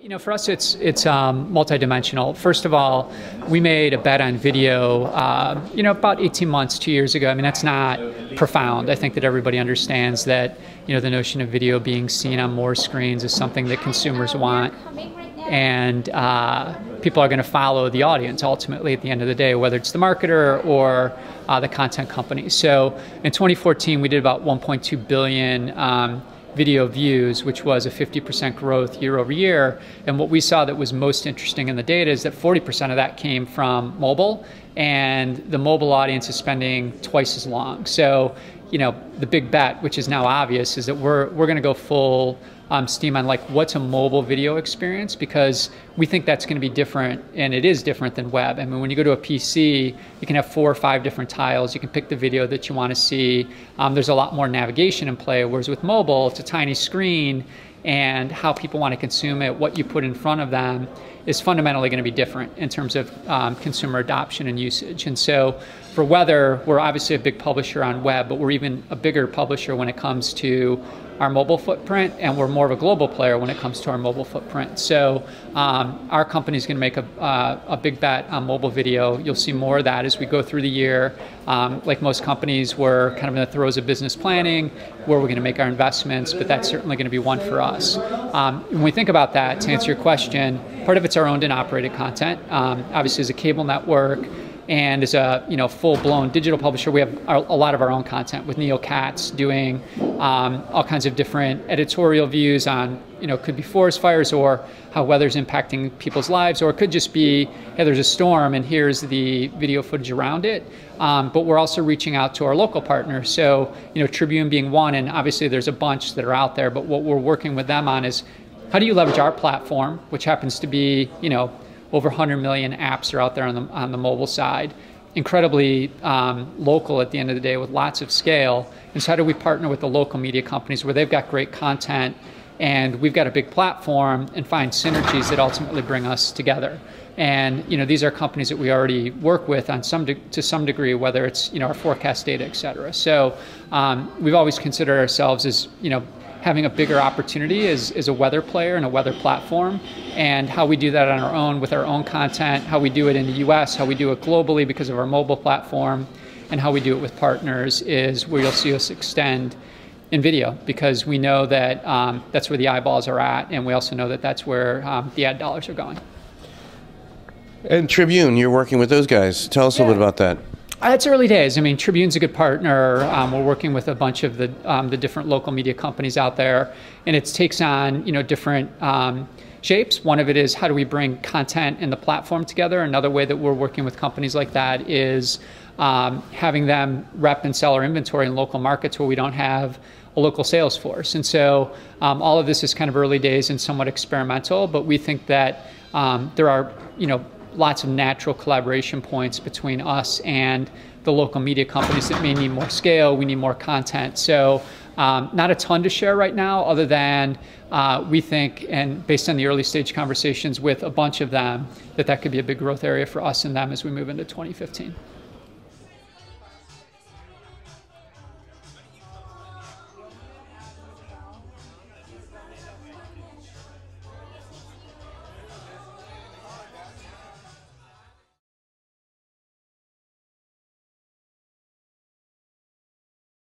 You know, for us, it's multidimensional. First of all, we made a bet on video, about 18 months, 2 years ago. I mean, that's not profound. I think that everybody understands that, the notion of video being seen on more screens is something that consumers want. And people are going to follow the audience ultimately at the end of the day, whether it's the marketer or the content company. So in 2014, we did about 1.2 billion video views, which was a 50% growth year over year. And what we saw that was most interesting in the data is that 40% of that came from mobile, and the mobile audience is spending twice as long. So, the big bet, which is now obvious, is that we're going to go full steam on what's a mobile video experience, because we think that's going to be different, and it is different than web. I mean, when you go to a PC, you can have 4 or 5 different tiles. You can pick the video that you want to see. There's a lot more navigation in play, whereas with mobile, it's a tiny screen, and how people want to consume it, what you put in front of them, is fundamentally going to be different in terms of consumer adoption and usage. And so for weather, we're obviously a big publisher on web, but we're even a bigger publisher when it comes to our mobile footprint, and we're more of a global player when it comes to our mobile footprint. So our company is going to make a big bet on mobile video. You'll see more of that as we go through the year. Like most companies, we're kind of in the throes of business planning, where we're going to make our investments, but that's certainly going to be one for us. When we think about that, to answer your question, part of it's our owned and operated content. Obviously, as a cable network, and as a full-blown digital publisher, we have a lot of our own content, with Neil Katz doing all kinds of different editorial views on, could be forest fires or how weather's impacting people's lives, or it could just be, hey, there's a storm and here's the video footage around it. But we're also reaching out to our local partners. So, Tribune being one, and obviously there's a bunch that are out there, but what we're working with them on is, how do you leverage our platform, which happens to be, over 100 million apps are out there on the mobile side, incredibly local at the end of the day with lots of scale. And so how do we partner with the local media companies where they've got great content and we've got a big platform, and find synergies that ultimately bring us together? And these are companies that we already work with on to some degree, whether it's our forecast data, et cetera. So we've always considered ourselves as having a bigger opportunity as a weather player and a weather platform, and how we do that on our own with our own content, how we do it in the US, how we do it globally because of our mobile platform, and how we do it with partners is where you'll see us extend in video, because we know that that's where the eyeballs are at, and we also know that that's where the ad dollars are going. And Tribune, you're working with those guys. Tell us a little bit about that. It's early days. I mean, Tribune's a good partner. We're working with a bunch of the different local media companies out there, and it takes on different shapes. One of it is, how do we bring content and the platform together? Another way that we're working with companies like that is having them rep and sell our inventory in local markets where we don't have a local sales force. And so all of this is kind of early days and somewhat experimental, but we think that there are lots of natural collaboration points between us and the local media companies that may need more scale. We need more content. So not a ton to share right now, other than we think, and based on the early stage conversations with a bunch of them, that could be a big growth area for us and them as we move into 2015.